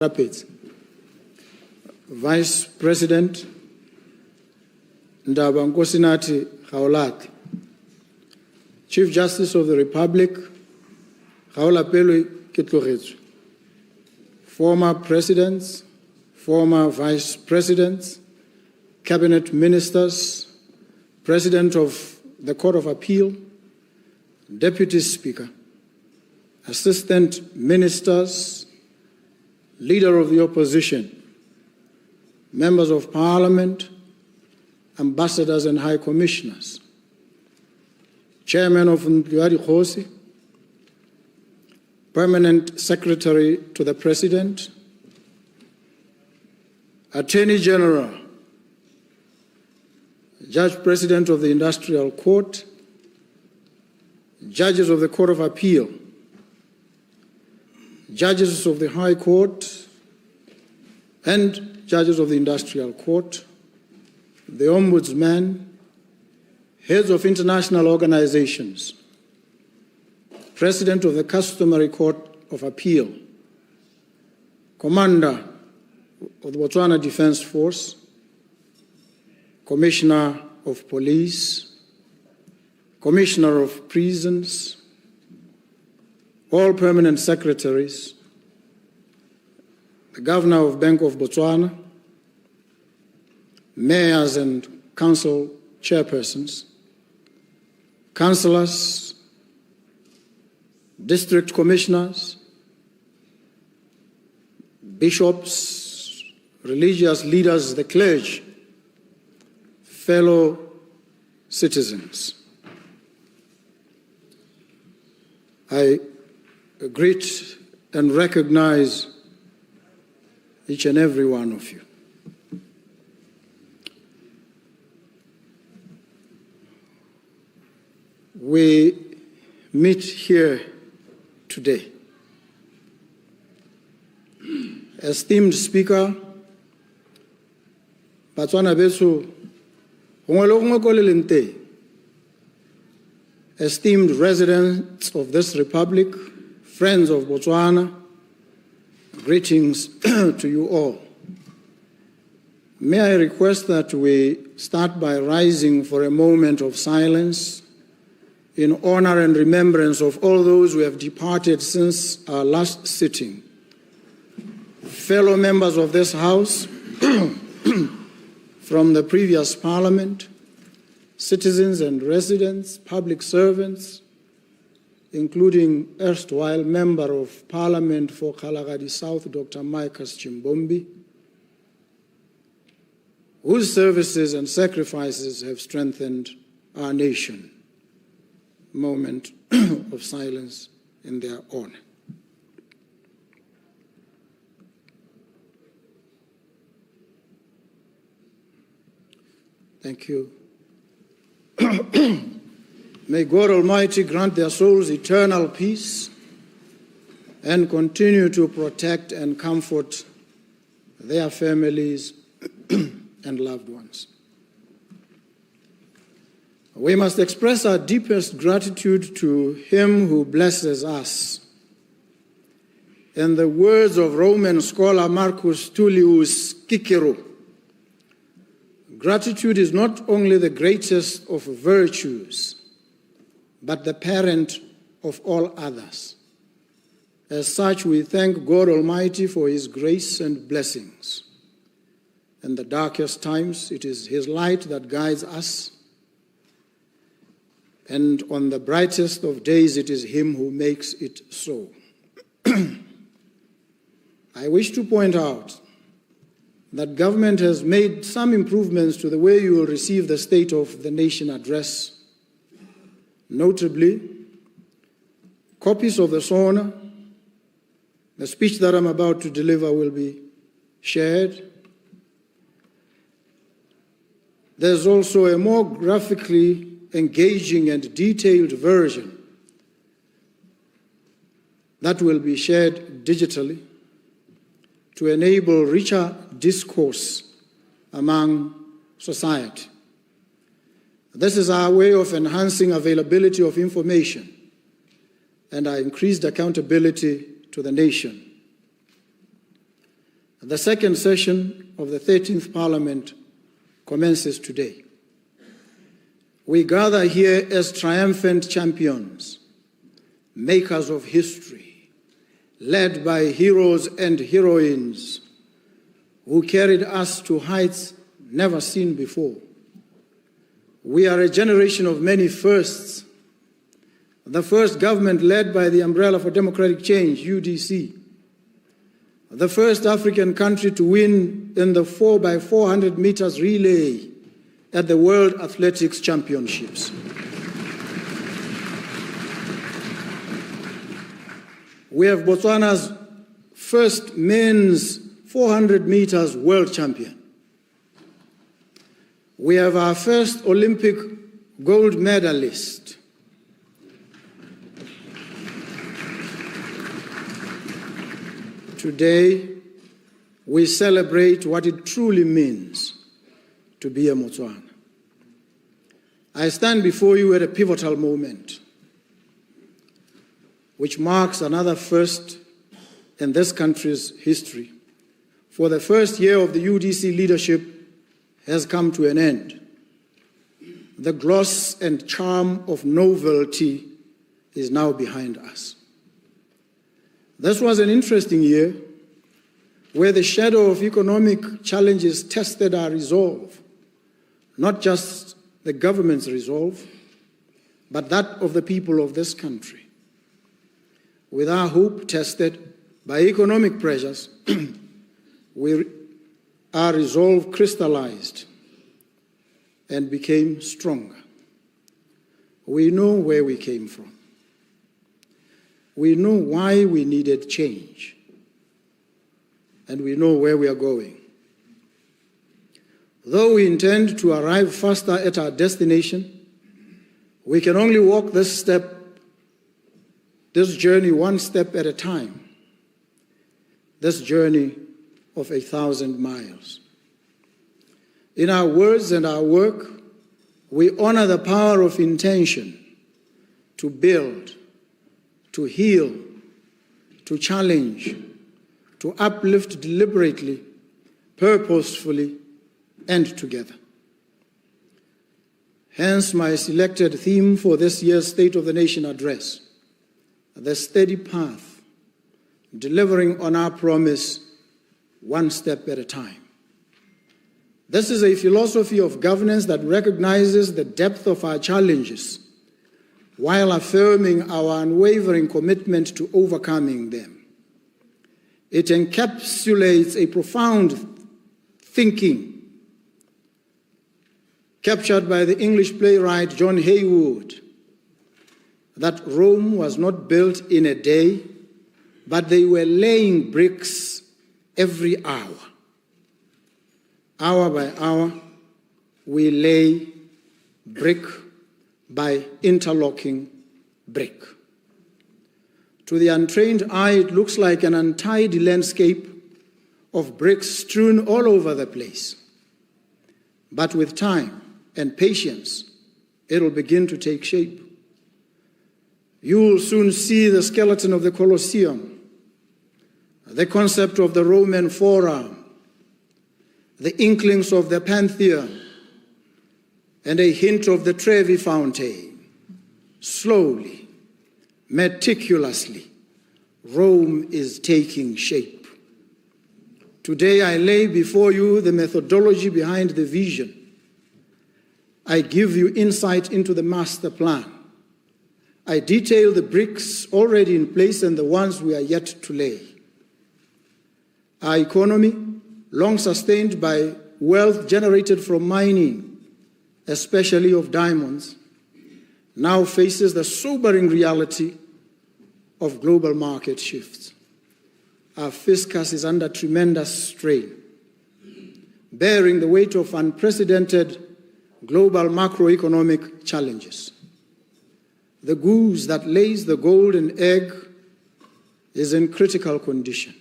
Rapids. Vice President Ndaba Nkosinathi Gaolathi, Chief Justice of the Republic Gaolapelwe Kitlogetswe, former presidents, former vice presidents, cabinet ministers, President of the Court of Appeal, Deputy Speaker, Assistant Ministers, Leader of the Opposition, Members of Parliament, Ambassadors and High Commissioners, Chairman of Mdlwari Khosi, Permanent Secretary to the President, Attorney General, Judge President of the Industrial Court, Judges of the Court of Appeal, Judges of the High Court, and Judges of the Industrial Court, the Ombudsman, heads of international organizations, President of the Customary Court of Appeal, Commander of the Botswana Defence Force, Commissioner of Police, Commissioner of Prisons, all permanent secretaries, the Governor of Bank of Botswana, mayors and council chairpersons, councillors, district commissioners, bishops, religious leaders, the clergy, fellow citizens. I greet and recognize each and every one of you. We meet here today. Esteemed Speaker, Botswana besu, esteemed residents of this republic, friends of Botswana, greetings to you all. May I request that we start by rising for a moment of silence in honor and remembrance of all those who have departed since our last sitting. Fellow members of this House from the previous Parliament, citizens and residents, public servants, including erstwhile Member of Parliament for Kalagadi South, Dr. Micas Chimbombi, whose services and sacrifices have strengthened our nation. Moment of silence in their honor. Thank you. May God Almighty grant their souls eternal peace and continue to protect and comfort their families and loved ones. We must express our deepest gratitude to Him who blesses us. In the words of Roman scholar Marcus Tullius Cicero, gratitude is not only the greatest of virtues, but the parent of all others. As such, we thank God Almighty for His grace and blessings. In the darkest times, it is His light that guides us, and on the brightest of days, it is Him who makes it so. I wish to point out that government has made some improvements to the way you will receive the State of the Nation address. Notably, copies of the SONA, the speech that I'm about to deliver, will be shared. There's also a more graphically engaging and detailed version that will be shared digitally to enable richer discourse among society. This is our way of enhancing availability of information and our increased accountability to the nation. The second session of the 13th Parliament commences today. We gather here as triumphant champions, makers of history, led by heroes and heroines who carried us to heights never seen before. We are a generation of many firsts. The first government led by the Umbrella for Democratic Change, UDC. The first African country to win in the 4x400 meters relay at the World Athletics Championships. We have Botswana's first men's 400 meters world champion. We have our first Olympic gold medalist. Today, we celebrate what it truly means to be a Motswana. I stand before you at a pivotal moment, which marks another first in this country's history. For the first year of the UDC leadership has come to an end. The gloss and charm of novelty is now behind us. This was an interesting year where the shadow of economic challenges tested our resolve, not just the government's resolve, but that of the people of this country. With our hope tested by economic pressures, our resolve crystallized and became stronger. We know where we came from. We know why we needed change, and we know where we are going. Though we intend to arrive faster at our destination, we can only walk this journey one step at a time, this journey of 1,000 miles. In our words and our work, we honor the power of intention to build, to heal, to challenge, to uplift deliberately, purposefully, and together. Hence my selected theme for this year's State of the Nation address, the steady path, delivering on our promise one step at a time. This is a philosophy of governance that recognizes the depth of our challenges while affirming our unwavering commitment to overcoming them. It encapsulates a profound thinking captured by the English playwright John Haywood, that Rome was not built in a day, but they were laying bricks every hour. Hour by hour, we lay brick by interlocking brick. To the untrained eye, it looks like an untidy landscape of bricks strewn all over the place. But with time and patience, it'll begin to take shape. You'll soon see the skeleton of the Colosseum, the concept of the Roman Forum, the inklings of the Pantheon, and a hint of the Trevi Fountain. Slowly, meticulously, Rome is taking shape. Today I lay before you the methodology behind the vision. I give you insight into the master plan. I detail the bricks already in place and the ones we are yet to lay. Our economy, long sustained by wealth generated from mining, especially of diamonds, now faces the sobering reality of global market shifts. Our fiscus is under tremendous strain, bearing the weight of unprecedented global macroeconomic challenges. The goose that lays the golden egg is in critical condition.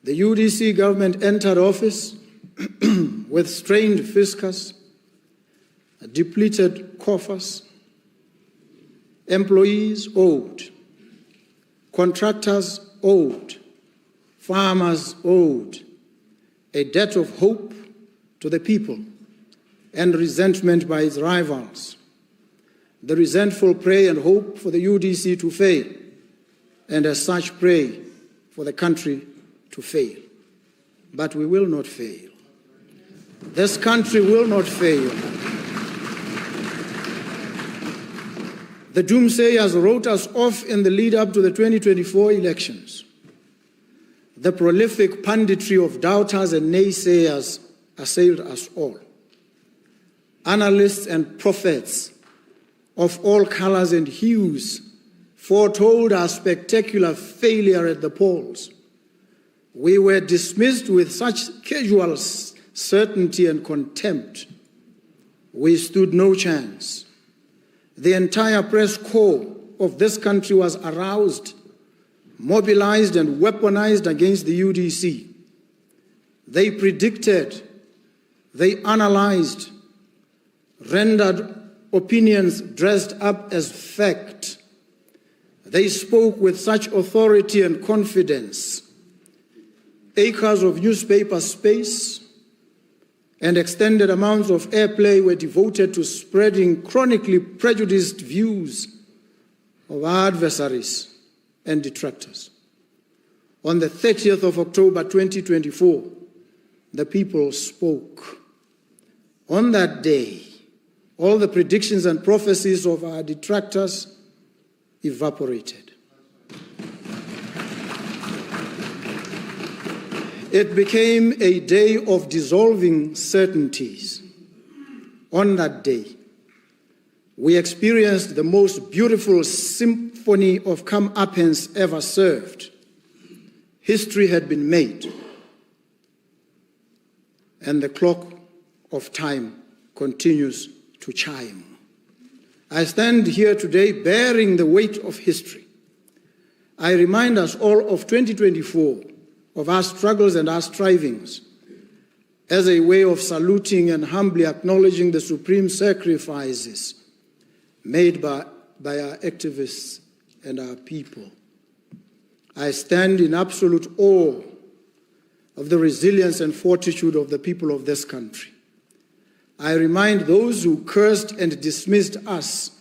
The UDC government entered office with strained fiscus, depleted coffers, employees owed, contractors owed, farmers owed, a debt of hope to the people and resentment by its rivals. The resentful pray and hope for the UDC to fail, and as such pray for the country to fail. But we will not fail. This country will not fail. The doomsayers wrote us off in the lead up to the 2024 elections. The prolific punditry of doubters and naysayers assailed us all. Analysts and prophets of all colors and hues foretold our spectacular failure at the polls. We were dismissed with such casual certainty and contempt. We stood no chance. The entire press corps of this country was aroused, mobilized and weaponized against the UDC. They predicted, they analyzed, rendered opinions dressed up as fact. They spoke with such authority and confidence. Acres of newspaper space and extended amounts of airplay were devoted to spreading chronically prejudiced views of our adversaries and detractors. On the 30th of October 2024, the people spoke. On that day, all the predictions and prophecies of our detractors evaporated. It became a day of dissolving certainties. On that day, we experienced the most beautiful symphony of comeuppance ever served. History had been made, and the clock of time continues to chime. I stand here today bearing the weight of history. I remind us all of 2024, of our struggles and our strivings, as a way of saluting and humbly acknowledging the supreme sacrifices made by our activists and our people. I stand in absolute awe of the resilience and fortitude of the people of this country. I remind those who cursed and dismissed us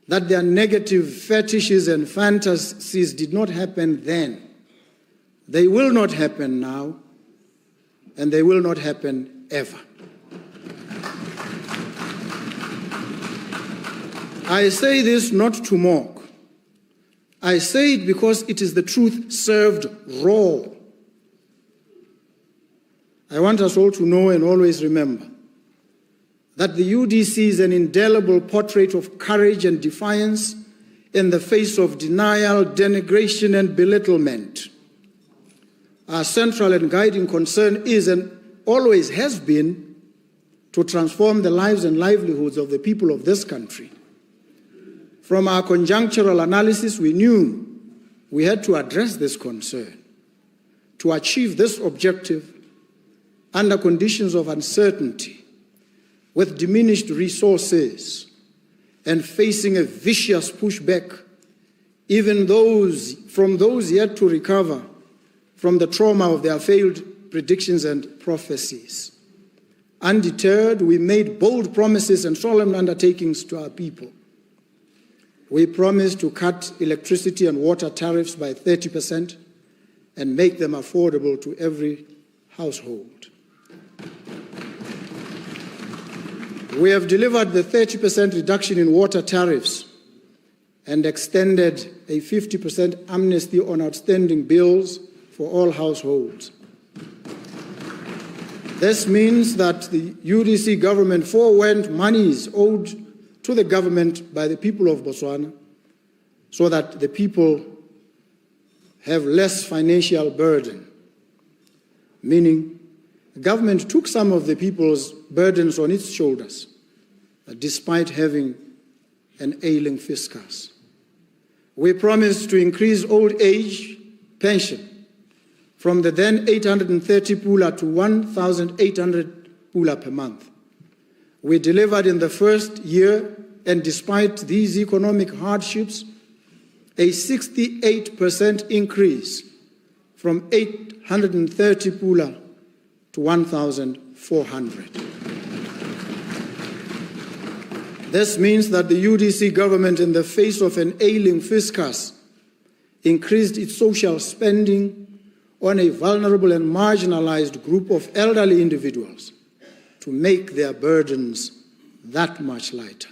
that their negative fetishes and fantasies did not happen then. They will not happen now, and they will not happen ever. I say this not to mock. I say it because it is the truth served raw. I want us all to know and always remember that the UDC is an indelible portrait of courage and defiance in the face of denial, denigration, and belittlement. Our central and guiding concern is and always has been to transform the lives and livelihoods of the people of this country. From our conjunctural analysis, we knew we had to address this concern. To achieve this objective under conditions of uncertainty, with diminished resources, and facing a vicious pushback, even from those yet to recover from the trauma of their failed predictions and prophecies. Undeterred, we made bold promises and solemn undertakings to our people. We promised to cut electricity and water tariffs by 30% and make them affordable to every household. We have delivered the 30% reduction in water tariffs and extended a 50% amnesty on outstanding bills for all households. This means that the UDC government forwent monies owed to the government by the people of Botswana so that the people have less financial burden, meaning the government took some of the people's burdens on its shoulders, despite having an ailing fiscus. We promised to increase old age pension from the then 830 pula to 1,800 pula per month. We delivered in the first year, and despite these economic hardships, a 68% increase from 830 pula to 1,400. This means that the UDC government, in the face of an ailing fiscus, increased its social spending on a vulnerable and marginalized group of elderly individuals to make their burdens that much lighter.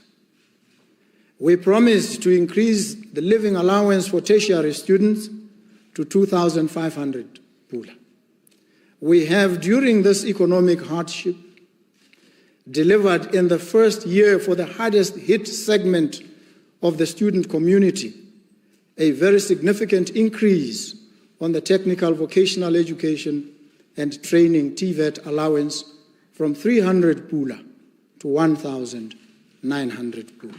We promised to increase the living allowance for tertiary students to 2,500 pula. We have, during this economic hardship, delivered in the first year for the hardest hit segment of the student community a very significant increase on the technical vocational education and training TVET allowance from 300 pula to 1,900 pula.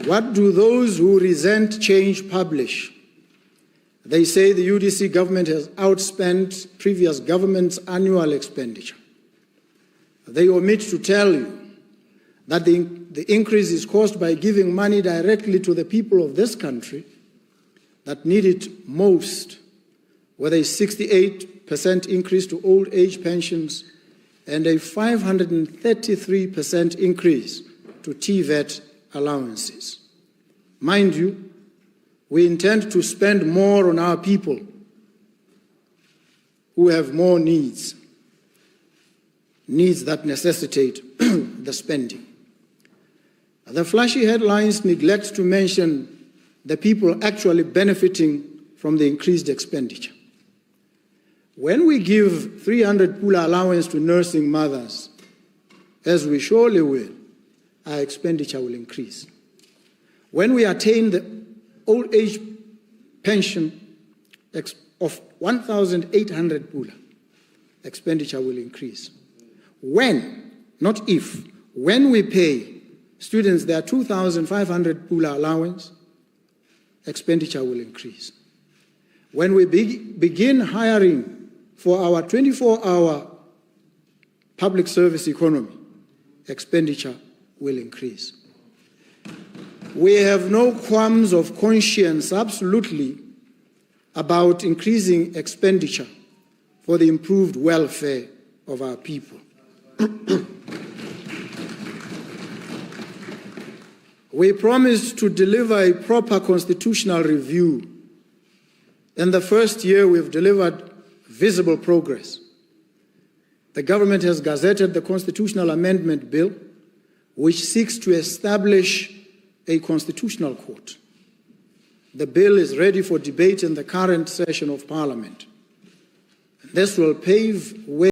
What do those who resent change publish? They say the UDC government has outspent previous government's annual expenditure. They omit to tell you that the increase is caused by giving money directly to the people of this country that need it most, with a 68% increase to old age pensions and a 533% increase to TVET allowances. Mind you, we intend to spend more on our people who have more needs that necessitate the spending. The flashy headlines neglect to mention the people actually benefiting from the increased expenditure. When we give 300 pula allowance to nursing mothers, as we surely will, our expenditure will increase. When we attain the old age pension of 1,800 pula, expenditure will increase. When, not if, when we pay students their 2,500 pula allowance, expenditure will increase. When we begin hiring for our 24-hour public service economy, expenditure will increase. We have no qualms of conscience, absolutely, about increasing expenditure for the improved welfare of our people. We promised to deliver a proper constitutional review. In the first year, we've delivered visible progress. The government has gazetted the Constitutional Amendment Bill, which seeks to establish a constitutional court. The bill is ready for debate in the current session of Parliament. This will pave way